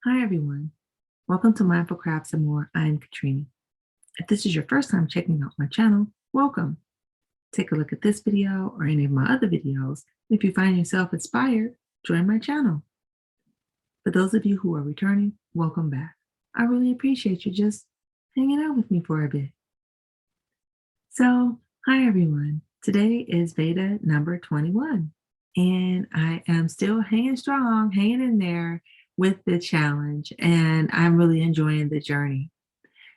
Hi everyone, welcome to Mindful Crafts and More. I'm Katrina. If this is your first time checking out my channel, welcome. Take a look at this video or any of my other videos. If you find yourself inspired, join my channel. For those of you who are returning, welcome back. I really appreciate you just hanging out with me for a bit. So, hi everyone. Today is VEDA number 21, and I am still hanging strong, hanging in there with the challenge, and I'm really enjoying the journey.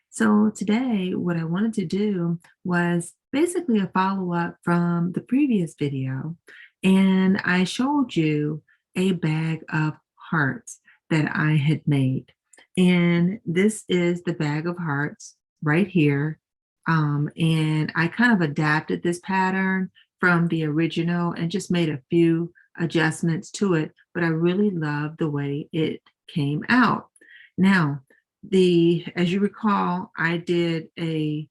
So today, what I wanted to do was basically a follow-up from the previous video, and I showed you a bag of hearts that I had made. And this is the bag of hearts right here. And I kind of adapted this pattern from the original and just made a few adjustments to it, but I really love the way it came out. Now, as you recall, I did a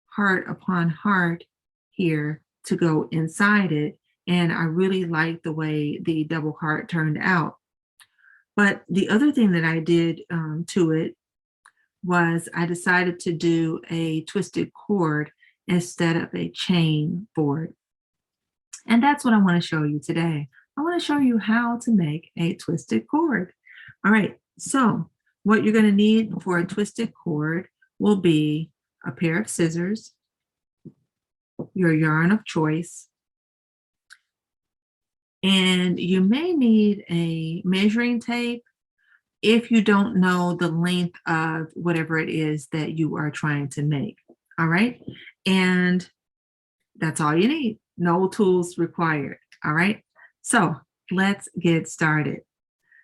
heart upon heart here to go inside it, and I really like the way the double heart turned out. But the other thing that I did to it was I decided to do a twisted cord instead of a chain for it. And that's what I want to show you today. I want to show you how to make a twisted cord. All right, so what you're going to need for a twisted cord will be a pair of scissors, your yarn of choice, and you may need a measuring tape if you don't know the length of whatever it is that you are trying to make. All right, and that's all you need. No tools required. All right, so let's get started.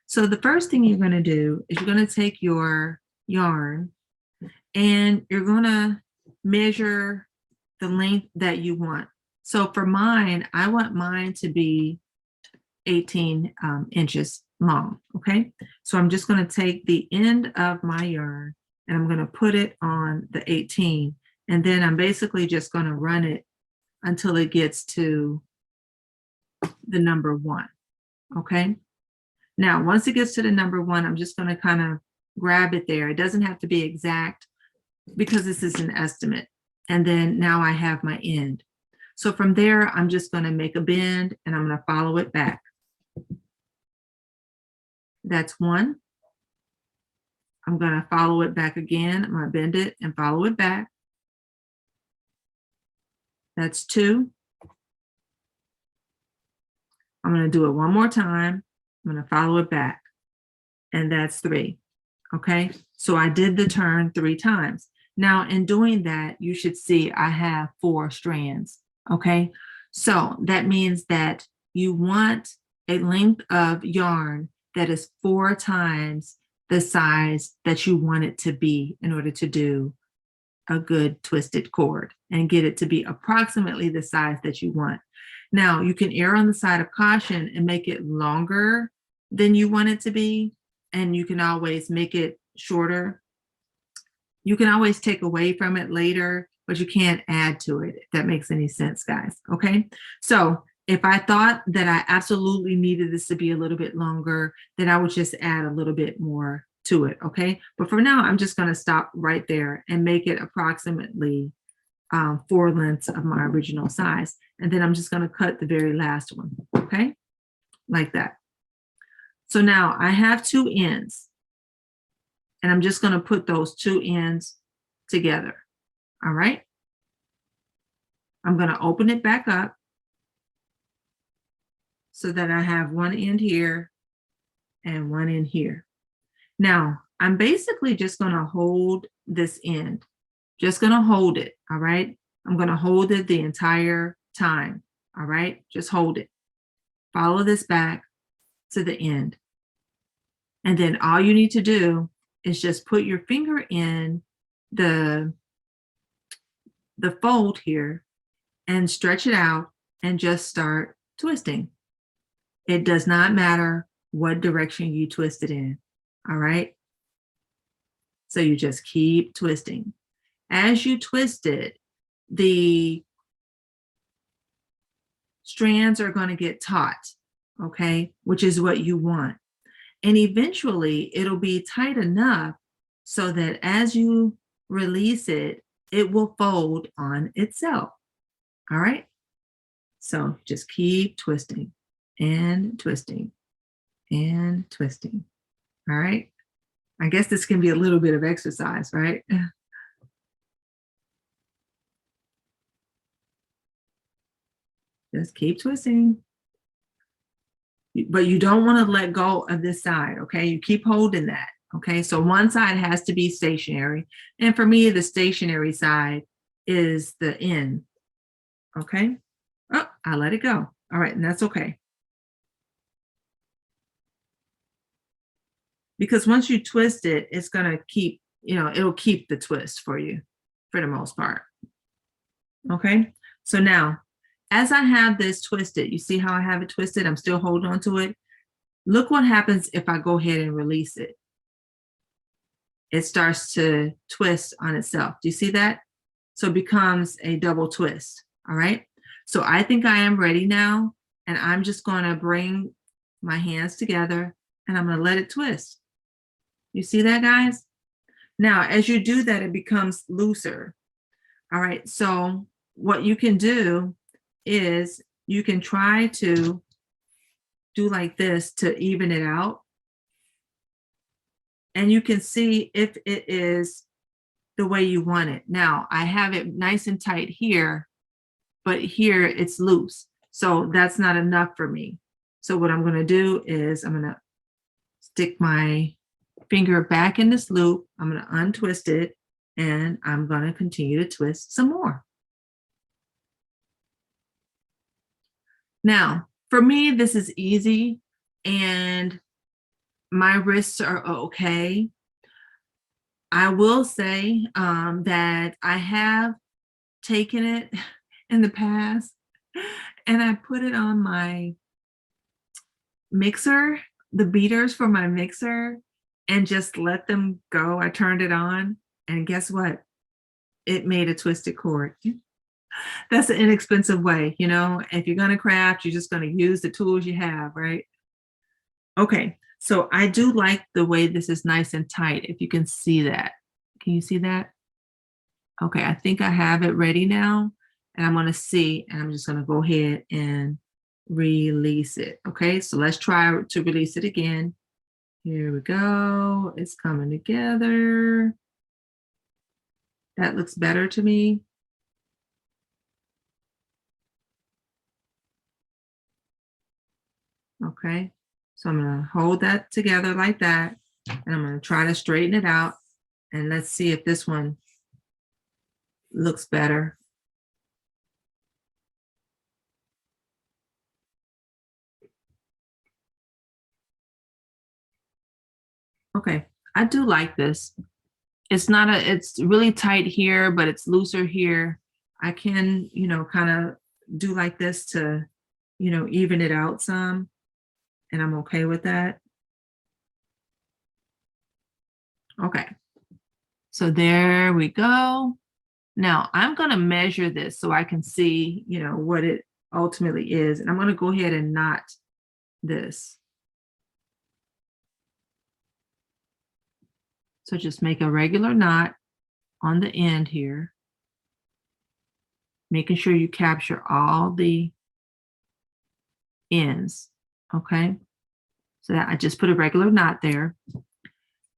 So the first thing you're going to do is you're going to take your yarn and you're going to measure the length that you want. So for mine, I want mine to be 18 inches long. Okay, so I'm just going to take the end of my yarn and I'm going to put it on the 18, and then I'm basically just going to run it until it gets to the number 1. Okay, now once it gets to the number 1, I'm just going to kind of grab it there. It doesn't have to be exact because this is an estimate. And then now I have my end. So from there, I'm just going to make a bend and I'm going to follow it back. That's 1. I'm going to follow it back again. I'm going to bend it and follow it back. That's 2. I'm going to do it one more time. I'm going to follow it back. And that's 3. Okay, so I did the turn 3 times. Now, in doing that, you should see I have 4 strands. Okay, so that means that you want a length of yarn that is 4 times the size that you want it to be in order to do a good twisted cord and get it to be approximately the size that you want. Now, you can err on the side of caution and make it longer than you want it to be, and you can always make it shorter. You can always take away from it later, but you can't add to it, if that makes any sense, guys. Okay, so if I thought that I absolutely needed this to be a little bit longer, then I would just add a little bit more to it. Okay, but for now, I'm just going to stop right there and make it approximately 4 lengths of my original size. And then I'm just going to cut the very last one. Okay, like that. So now I have 2 ends. And I'm just going to put those 2 ends together. All right. I'm going to open it back up so that I have one end here and one end here. Now, I'm basically just going to hold this end. Just going to hold it. All right. I'm going to hold it the entire time. All right. Just hold it. Follow this back to the end. And then all you need to do is just put your finger in the fold here and stretch it out and just start twisting. It does not matter what direction you twist it in. All right. So you just keep twisting. As you twist it, the strands are going to get taut, okay, which is what you want. And eventually it'll be tight enough so that as you release it, it will fold on itself. All right. So just keep twisting and twisting and twisting. All right. I guess this can be a little bit of exercise, right? Just keep twisting. But you don't want to let go of this side, okay? You keep holding that, okay? So one side has to be stationary. And for me, the stationary side is the end, okay? Oh, I let it go. All right, and that's okay. Because once you twist it, it's going to keep, it'll keep the twist for you for the most part. Okay, so now as I have this twisted, you see how I have it twisted? I'm still holding on to it. Look what happens if I go ahead and release it. It starts to twist on itself. Do you see that? So it becomes a double twist. All right. So I think I am ready now. And I'm just going to bring my hands together and I'm going to let it twist. You see that, guys? Now, as you do that, it becomes looser. All right. So what you can do is you can try to do like this to even it out. And you can see if it is the way you want it. Now, I have it nice and tight here, but here it's loose. So that's not enough for me. So what I'm going to do is I'm going to stick my finger back in this loop. I'm going to untwist it and I'm going to continue to twist some more. Now, for me, this is easy and my wrists are okay. I will say that I have taken it in the past and I put it on my mixer, the beaters for my mixer, and just let them go. I turned it on and guess what? It made a twisted cord. That's an inexpensive way, if you're going to craft, you're just going to use the tools you have, right? Okay, so I do like the way this is nice and tight, if you can see that. Can you see that? Okay, I think I have it ready now, and I'm going to see, and I'm just going to go ahead and release it. Okay, so let's try to release it again. Here we go. It's coming together. That looks better to me. Okay, so I'm going to hold that together like that, and I'm going to try to straighten it out, and let's see if this one looks better. Okay, I do like this. It's really tight here, but it's looser here. I can, kind of do like this to, even it out some, and I'm okay with that. Okay, so there we go. Now I'm going to measure this so I can see, what it ultimately is. And I'm going to go ahead and knot this. So just make a regular knot on the end here, making sure you capture all the ends. Okay, so that I just put a regular knot there.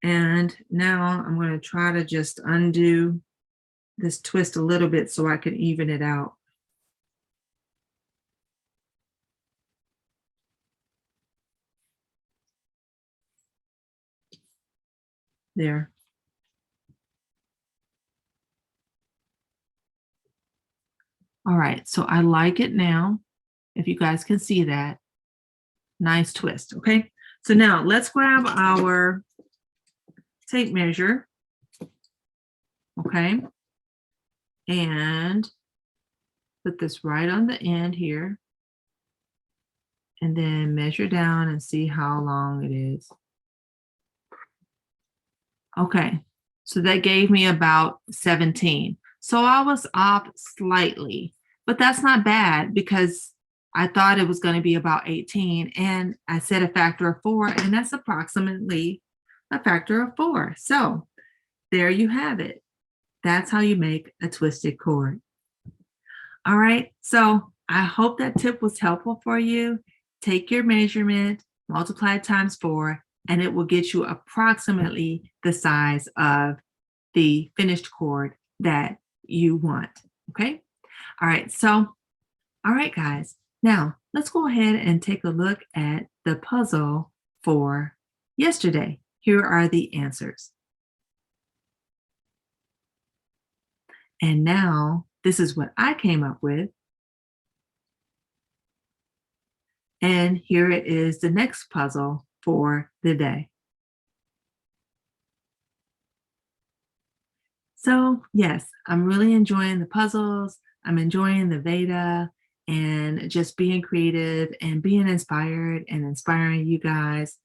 And now I'm going to try to just undo this twist a little bit so I can even it out. There. All right, so I like it now. If you guys can see that. Nice twist, okay? So now let's grab our tape measure, okay? And put this right on the end here. And then measure down and see how long it is. Okay, so that gave me about 17. So I was off slightly, but that's not bad because I thought it was going to be about 18, and I said a factor of 4, and that's approximately a factor of 4. So there you have it. That's how you make a twisted cord. All right. So I hope that tip was helpful for you. Take your measurement, multiply it times 4, and it will get you approximately the size of the finished cord that you want. Okay. All right. So, all right, guys. Now let's go ahead and take a look at the puzzle for yesterday. Here are the answers. And now this is what I came up with. And here it is the next puzzle for the day. So, yes, I'm really enjoying the puzzles. I'm enjoying the VEDA and just being creative and being inspired and inspiring you guys.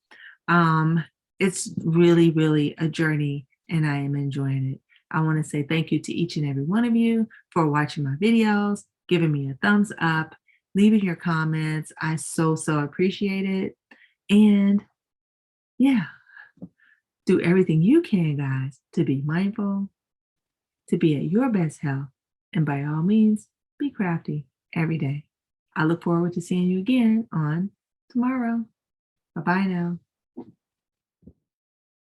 Um, it's really, really a journey, and I am enjoying it. I want to say thank you to each and every one of you for watching my videos, giving me a thumbs up, leaving your comments. I so, so appreciate it. And yeah, do everything you can, guys, to be mindful, to be at your best health, and by all means, be crafty every day. I look forward to seeing you again on tomorrow. Bye bye now.